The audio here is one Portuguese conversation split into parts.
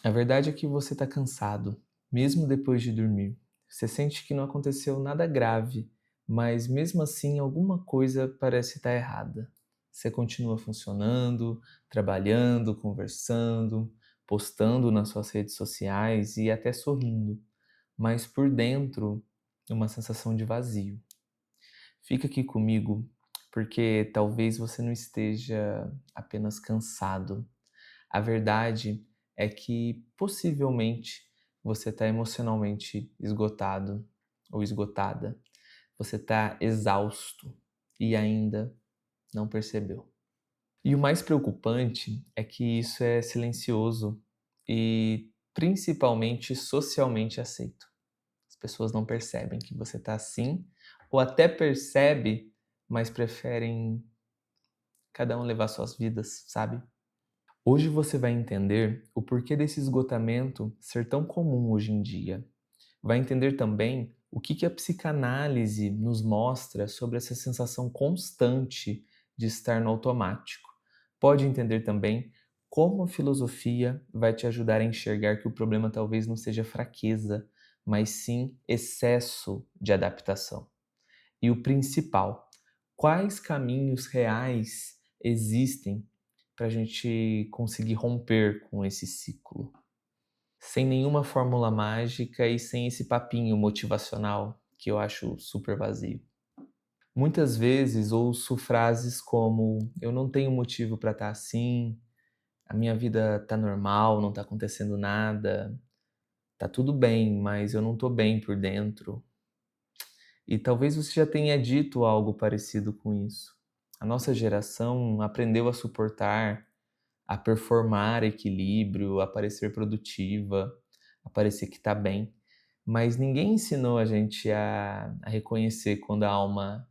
A verdade é que você está cansado, mesmo depois de dormir. Você sente que não aconteceu nada grave, mas mesmo assim alguma coisa parece estar errada. Você continua funcionando, trabalhando, conversando, postando nas suas redes sociais e até sorrindo, mas por dentro uma sensação de vazio. Fica aqui comigo, porque talvez você não esteja apenas cansado. A verdade é que possivelmente você está emocionalmente esgotado ou esgotada. Você está exausto e ainda não percebeu. E o mais preocupante é que isso é silencioso e principalmente socialmente aceito. As pessoas não percebem que você está assim, ou até percebe, mas preferem cada um levar suas vidas, sabe? Hoje você vai entender o porquê desse esgotamento ser tão comum hoje em dia. Vai entender também o que a psicanálise nos mostra sobre essa sensação constante de estar no automático. Pode entender também como a filosofia vai te ajudar a enxergar que o problema talvez não seja fraqueza, mas sim excesso de adaptação. E o principal, quais caminhos reais existem para a gente conseguir romper com esse ciclo? Sem nenhuma fórmula mágica e sem esse papinho motivacional que eu acho super vazio. Muitas vezes ouço frases como: eu não tenho motivo para estar assim, a minha vida tá normal, não tá acontecendo nada, tá tudo bem, mas eu não tô bem por dentro. E talvez você já tenha dito algo parecido com isso. A nossa geração aprendeu a suportar, a performar equilíbrio, a parecer produtiva, a parecer que está bem, mas ninguém ensinou a gente a reconhecer quando a alma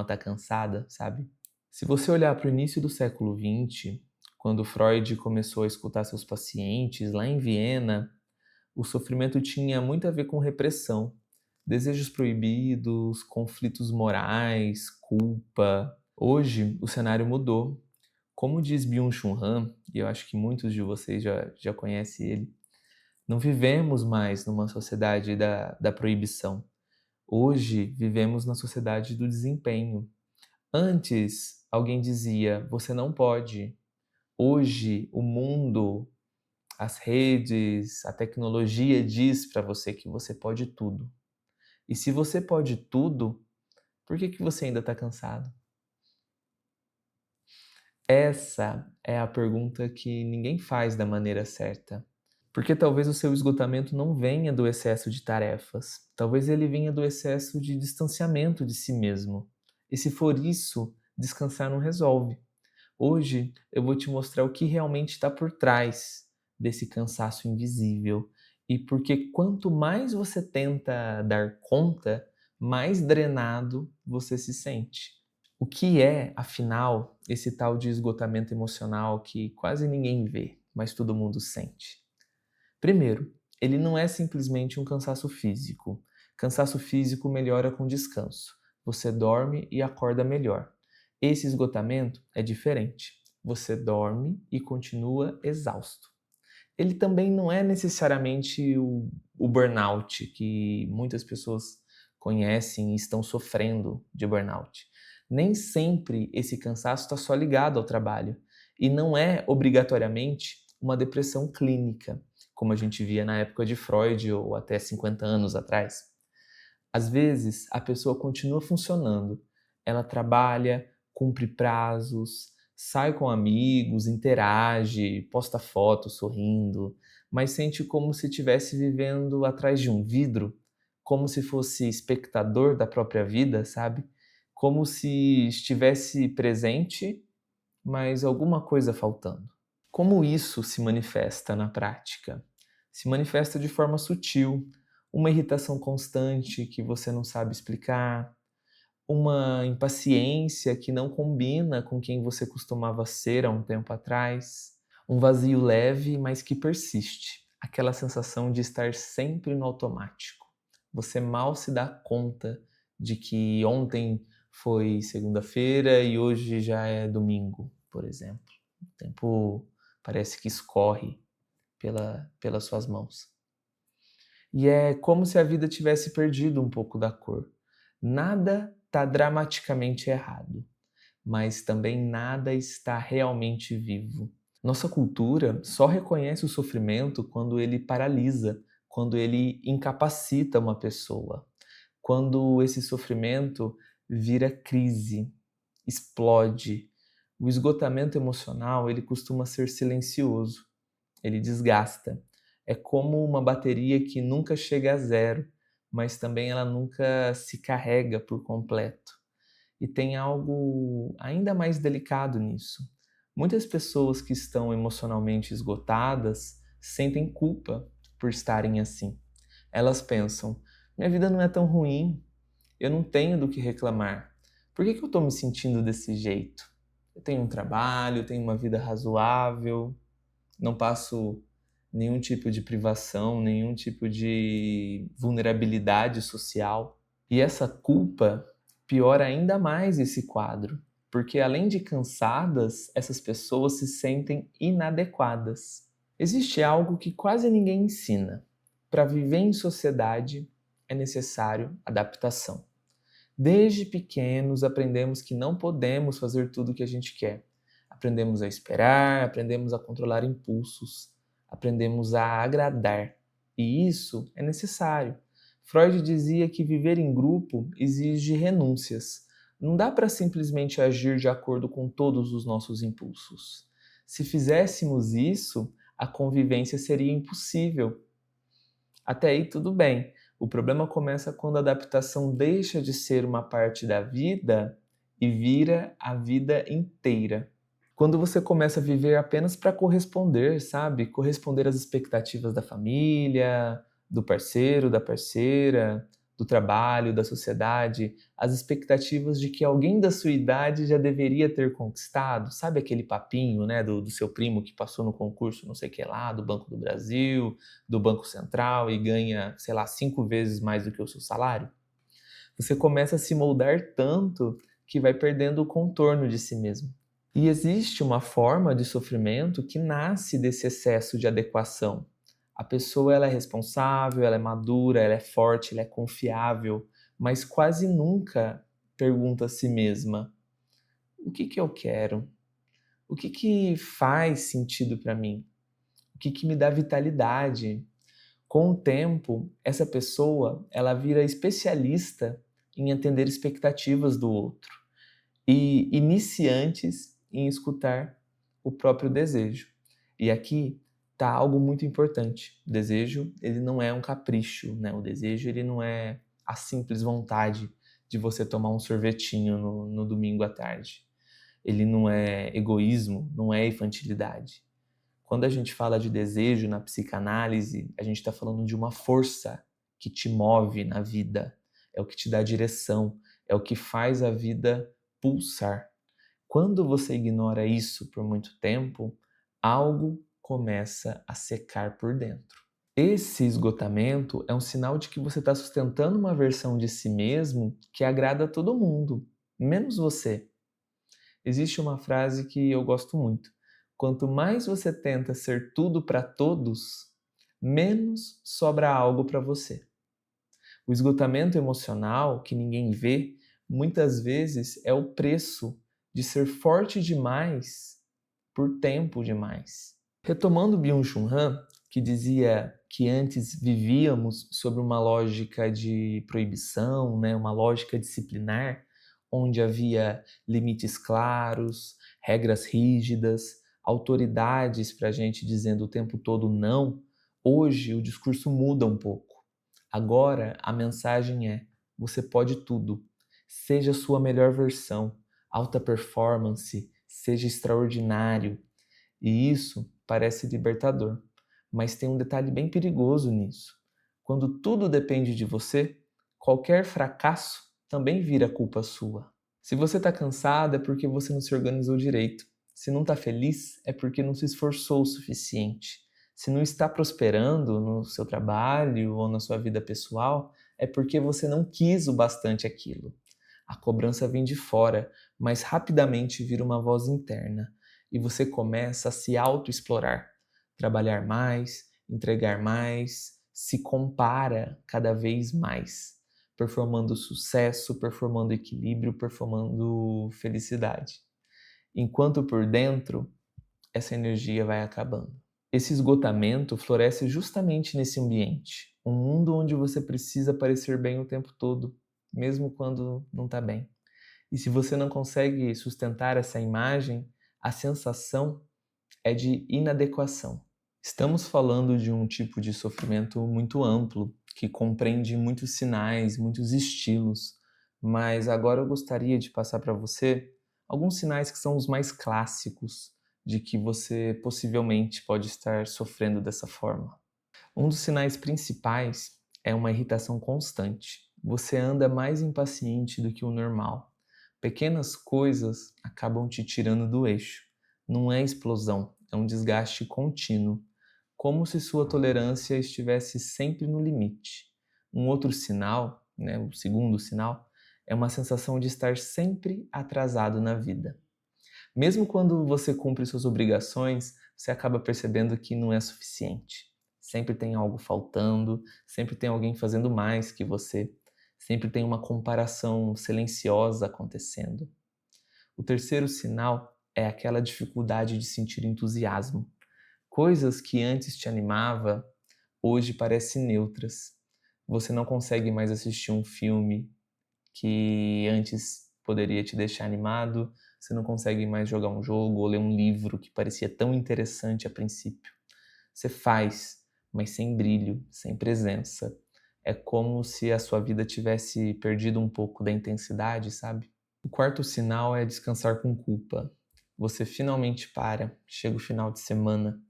está cansada, sabe? Se você olhar para o início do século XX, quando Freud começou a escutar seus pacientes lá em Viena, o sofrimento tinha muito a ver com repressão, desejos proibidos, conflitos morais, culpa. Hoje, o cenário mudou. Como diz Byung-Chul Han, e eu acho que muitos de vocês já conhecem ele, não vivemos mais numa sociedade da proibição. Hoje, vivemos na sociedade do desempenho. Antes, alguém dizia, você não pode. Hoje, o mundo, as redes, a tecnologia diz para você que você pode tudo. E se você pode tudo, por que você ainda está cansado? Essa é a pergunta que ninguém faz da maneira certa. Porque talvez o seu esgotamento não venha do excesso de tarefas, talvez ele venha do excesso de distanciamento de si mesmo. E se for isso, descansar não resolve. Hoje eu vou te mostrar o que realmente está por trás desse cansaço invisível. E porque quanto mais você tenta dar conta, mais drenado você se sente. O que é, afinal, esse tal de esgotamento emocional que quase ninguém vê, mas todo mundo sente? Primeiro, ele não é simplesmente um cansaço físico. Cansaço físico melhora com descanso. Você dorme e acorda melhor. Esse esgotamento é diferente. Você dorme e continua exausto. Ele também não é necessariamente o burnout que muitas pessoas conhecem e estão sofrendo de burnout. Nem sempre esse cansaço está só ligado ao trabalho e não é obrigatoriamente uma depressão clínica, como a gente via na época de Freud ou até 50 anos atrás. Às vezes, a pessoa continua funcionando. Ela trabalha, cumpre prazos, sai com amigos, interage, posta fotos sorrindo, mas sente como se estivesse vivendo atrás de um vidro, como se fosse espectador da própria vida, sabe? Como se estivesse presente, mas alguma coisa faltando. Como isso se manifesta na prática? Se manifesta de forma sutil, uma irritação constante que você não sabe explicar, uma impaciência que não combina com quem você costumava ser há um tempo atrás, um vazio leve, mas que persiste, aquela sensação de estar sempre no automático. Você mal se dá conta de que ontem foi segunda-feira e hoje já é domingo, por exemplo. O tempo parece que escorre pelas suas mãos. E é como se a vida tivesse perdido um pouco da cor. Nada está dramaticamente errado, mas também nada está realmente vivo. Nossa cultura só reconhece o sofrimento quando ele paralisa, quando ele incapacita uma pessoa, quando esse sofrimento vira crise, explode. O esgotamento emocional, ele costuma ser silencioso, ele desgasta. É como uma bateria que nunca chega a zero, mas também ela nunca se carrega por completo. E tem algo ainda mais delicado nisso. Muitas pessoas que estão emocionalmente esgotadas sentem culpa por estarem assim. Elas pensam: minha vida não é tão ruim, eu não tenho do que reclamar. Por que eu estou me sentindo desse jeito? Eu tenho um trabalho, eu tenho uma vida razoável, não passo nenhum tipo de privação, nenhum tipo de vulnerabilidade social. E essa culpa piora ainda mais esse quadro, porque além de cansadas, essas pessoas se sentem inadequadas. Existe algo que quase ninguém ensina. Para viver em sociedade é necessário adaptação. Desde pequenos aprendemos que não podemos fazer tudo o que a gente quer. Aprendemos a esperar, aprendemos a controlar impulsos, aprendemos a agradar. E isso é necessário. Freud dizia que viver em grupo exige renúncias. Não dá para simplesmente agir de acordo com todos os nossos impulsos. Se fizéssemos isso, a convivência seria impossível. Até aí tudo bem. O problema começa quando a adaptação deixa de ser uma parte da vida e vira a vida inteira. Quando você começa a viver apenas para corresponder, sabe? Corresponder às expectativas da família, do parceiro, da parceira, do trabalho, da sociedade, as expectativas de que alguém da sua idade já deveria ter conquistado, sabe aquele papinho, né, do seu primo que passou no concurso não sei o que lá, do Banco do Brasil, do Banco Central e ganha, sei lá, 5 vezes mais do que o seu salário? Você começa a se moldar tanto que vai perdendo o contorno de si mesmo. E existe uma forma de sofrimento que nasce desse excesso de adequação. A pessoa ela é responsável, ela é madura, ela é forte, ela é confiável, mas quase nunca pergunta a si mesma: o que eu quero? O que faz sentido para mim? O que me dá vitalidade? Com o tempo, essa pessoa ela vira especialista em atender expectativas do outro e iniciantes em escutar o próprio desejo. E aqui está algo muito importante. O desejo, ele não é um capricho, né? O desejo, ele não é a simples vontade de você tomar um sorvetinho no domingo à tarde. Ele não é egoísmo, não é infantilidade. Quando a gente fala de desejo na psicanálise, a gente está falando de uma força que te move na vida, é o que te dá direção, é o que faz a vida pulsar. Quando você ignora isso por muito tempo, algo começa a secar por dentro. Esse esgotamento é um sinal de que você está sustentando uma versão de si mesmo que agrada a todo mundo, menos você. Existe uma frase que eu gosto muito. Quanto mais você tenta ser tudo para todos, menos sobra algo para você. O esgotamento emocional, que ninguém vê, muitas vezes é o preço de ser forte demais por tempo demais. Retomando Byung-Chul Han, que dizia que antes vivíamos sobre uma lógica de proibição, né, uma lógica disciplinar, onde havia limites claros, regras rígidas, autoridades para a gente dizendo o tempo todo não. Hoje o discurso muda um pouco. Agora a mensagem é: você pode tudo, seja a sua melhor versão, alta performance, seja extraordinário. E isso parece libertador, mas tem um detalhe bem perigoso nisso. Quando tudo depende de você, qualquer fracasso também vira culpa sua. Se você está cansado é porque você não se organizou direito. Se não está feliz é porque não se esforçou o suficiente. Se não está prosperando no seu trabalho ou na sua vida pessoal, é porque você não quis o bastante aquilo. A cobrança vem de fora, mas rapidamente vira uma voz interna e você começa a se auto-explorar, trabalhar mais, entregar mais, se compara cada vez mais, performando sucesso, performando equilíbrio, performando felicidade. Enquanto por dentro, essa energia vai acabando. Esse esgotamento floresce justamente nesse ambiente, um mundo onde você precisa parecer bem o tempo todo, mesmo quando não está bem. E se você não consegue sustentar essa imagem, a sensação é de inadequação. Estamos falando de um tipo de sofrimento muito amplo, que compreende muitos sinais, muitos estilos, mas agora eu gostaria de passar para você alguns sinais que são os mais clássicos de que você possivelmente pode estar sofrendo dessa forma. Um dos sinais principais é uma irritação constante. Você anda mais impaciente do que o normal. Pequenas coisas acabam te tirando do eixo. Não é explosão, é um desgaste contínuo, como se sua tolerância estivesse sempre no limite. Um outro sinal, o segundo sinal, é uma sensação de estar sempre atrasado na vida. Mesmo quando você cumpre suas obrigações, você acaba percebendo que não é suficiente. Sempre tem algo faltando, sempre tem alguém fazendo mais que você, sempre tem uma comparação silenciosa acontecendo. O terceiro sinal é aquela dificuldade de sentir entusiasmo. Coisas que antes te animava, hoje parecem neutras. Você não consegue mais assistir um filme que antes poderia te deixar animado, você não consegue mais jogar um jogo ou ler um livro que parecia tão interessante a princípio. Você faz, mas sem brilho, sem presença. É como se a sua vida tivesse perdido um pouco da intensidade, sabe? O quarto sinal é descansar com culpa. Você finalmente para, chega o final de semana,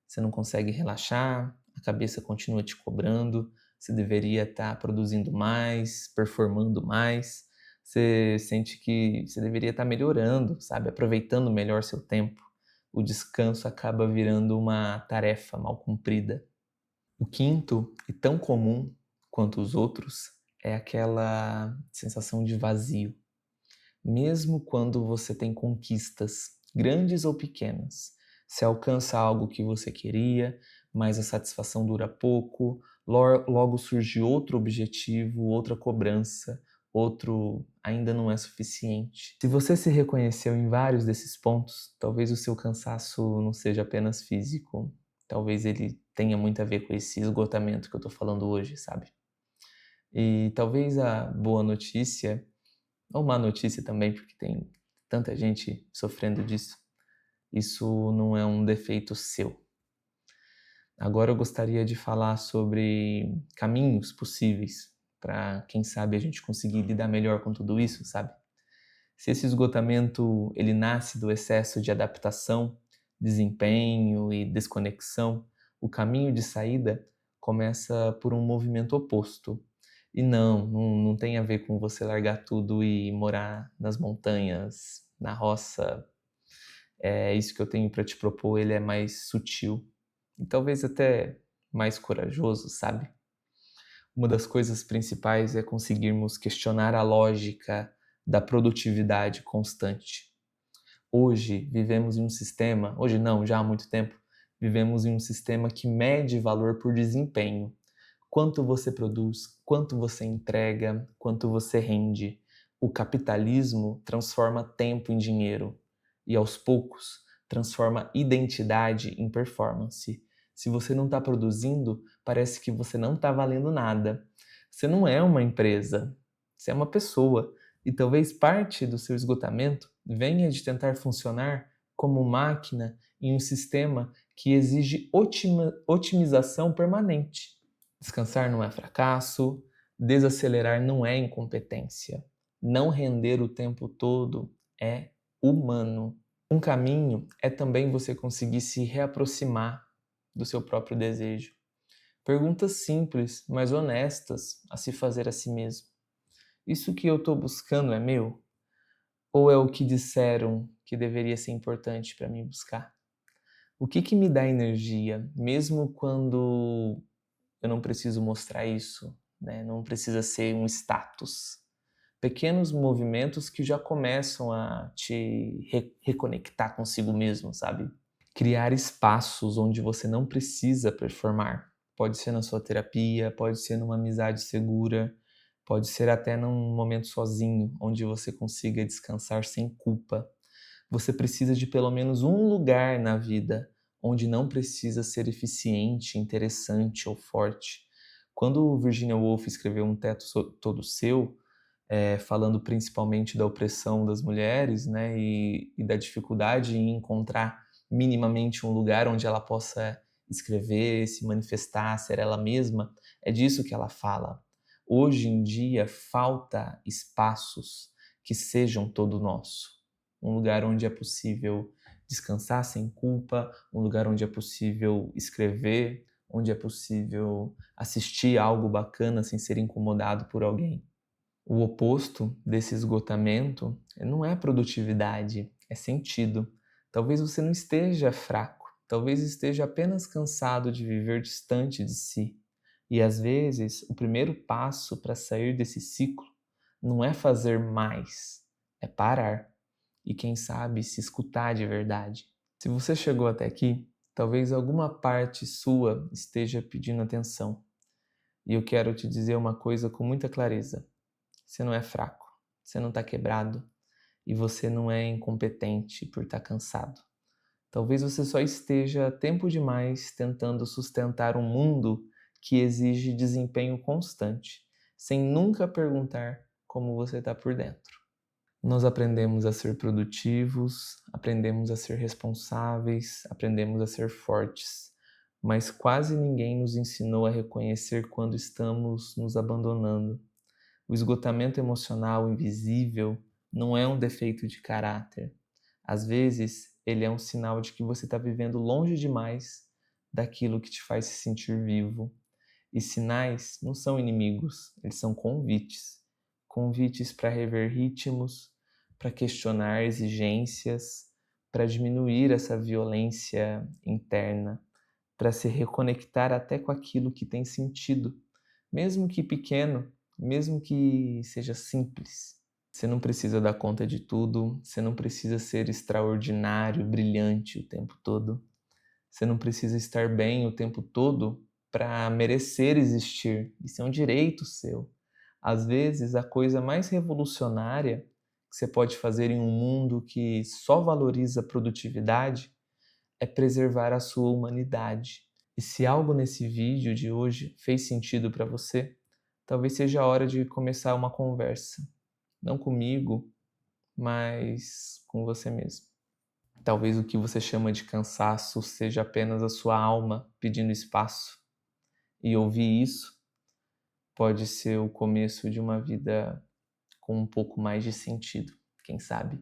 você não consegue relaxar, a cabeça continua te cobrando, você deveria estar produzindo mais, performando mais, você sente que você deveria estar melhorando, sabe? Aproveitando melhor seu tempo. O descanso acaba virando uma tarefa mal cumprida. O quinto, e tão comum quanto os outros, é aquela sensação de vazio. Mesmo quando você tem conquistas, grandes ou pequenas, você alcança algo que você queria, mas a satisfação dura pouco, logo surge outro objetivo, outra cobrança, outro ainda não é suficiente. Se você se reconheceu em vários desses pontos, talvez o seu cansaço não seja apenas físico, talvez ele tenha muito a ver com esse esgotamento que eu tô falando hoje, sabe? E talvez a boa notícia ou má notícia também, porque tem tanta gente sofrendo disso. Isso não é um defeito seu. Agora eu gostaria de falar sobre caminhos possíveis para, quem sabe, a gente conseguir lidar melhor com tudo isso, sabe? Se esse esgotamento ele nasce do excesso de adaptação, desempenho e desconexão, o caminho de saída começa por um movimento oposto. E não tem a ver com você largar tudo e morar nas montanhas, na roça. É isso que eu tenho para te propor, ele é mais sutil e talvez até mais corajoso, sabe? Uma das coisas principais é conseguirmos questionar a lógica da produtividade constante. Hoje vivemos em um sistema, hoje não, já há muito tempo, vivemos em um sistema que mede valor por desempenho. Quanto você produz, quanto você entrega, quanto você rende. O capitalismo transforma tempo em dinheiro e, aos poucos, transforma identidade em performance. Se você não está produzindo, parece que você não está valendo nada. Você não é uma empresa, você é uma pessoa. E talvez parte do seu esgotamento venha de tentar funcionar como máquina em um sistema que exige otimização permanente. Descansar não é fracasso, desacelerar não é incompetência. Não render o tempo todo é humano. Um caminho é também você conseguir se reaproximar do seu próprio desejo. Perguntas simples, mas honestas a se fazer a si mesmo. Isso que eu estou buscando é meu? Ou é o que disseram que deveria ser importante para mim buscar? O que me dá energia, mesmo quando eu não preciso mostrar isso, né? Não precisa ser um status. Pequenos movimentos que já começam a te reconectar consigo mesmo, sabe? Criar espaços onde você não precisa performar. Pode ser na sua terapia, pode ser numa amizade segura, pode ser até num momento sozinho, onde você consiga descansar sem culpa. Você precisa de pelo menos um lugar na vida onde não precisa ser eficiente, interessante ou forte. Quando Virginia Woolf escreveu Um Teto Todo Seu, falando principalmente da opressão das mulheres, né, e da dificuldade em encontrar minimamente um lugar onde ela possa escrever, se manifestar, ser ela mesma, é disso que ela fala. Hoje em dia falta espaços que sejam todo nosso. Um lugar onde é possível descansar sem culpa, um lugar onde é possível escrever, onde é possível assistir algo bacana sem ser incomodado por alguém. O oposto desse esgotamento não é produtividade, é sentido. Talvez você não esteja fraco, talvez esteja apenas cansado de viver distante de si. E às vezes, o primeiro passo para sair desse ciclo não é fazer mais, é parar. E quem sabe se escutar de verdade. Se você chegou até aqui, talvez alguma parte sua esteja pedindo atenção. E eu quero te dizer uma coisa com muita clareza. Você não é fraco, você não está quebrado e você não é incompetente por estar cansado. Talvez você só esteja tempo demais tentando sustentar um mundo que exige desempenho constante, sem nunca perguntar como você está por dentro. Nós aprendemos a ser produtivos, aprendemos a ser responsáveis, aprendemos a ser fortes, mas quase ninguém nos ensinou a reconhecer quando estamos nos abandonando. O esgotamento emocional invisível não é um defeito de caráter. Às vezes, ele é um sinal de que você está vivendo longe demais daquilo que te faz se sentir vivo. E sinais não são inimigos, eles são convites. Convites para rever ritmos, para questionar exigências, para diminuir essa violência interna, para se reconectar até com aquilo que tem sentido, mesmo que pequeno, mesmo que seja simples. Você não precisa dar conta de tudo, você não precisa ser extraordinário, brilhante o tempo todo. Você não precisa estar bem o tempo todo para merecer existir. Isso é um direito seu. Às vezes, a coisa mais revolucionária que você pode fazer em um mundo que só valoriza a produtividade é preservar a sua humanidade. E se algo nesse vídeo de hoje fez sentido para você, talvez seja a hora de começar uma conversa. Não comigo, mas com você mesmo. Talvez o que você chama de cansaço seja apenas a sua alma pedindo espaço. E ouvir isso pode ser o começo de uma vida com um pouco mais de sentido, quem sabe?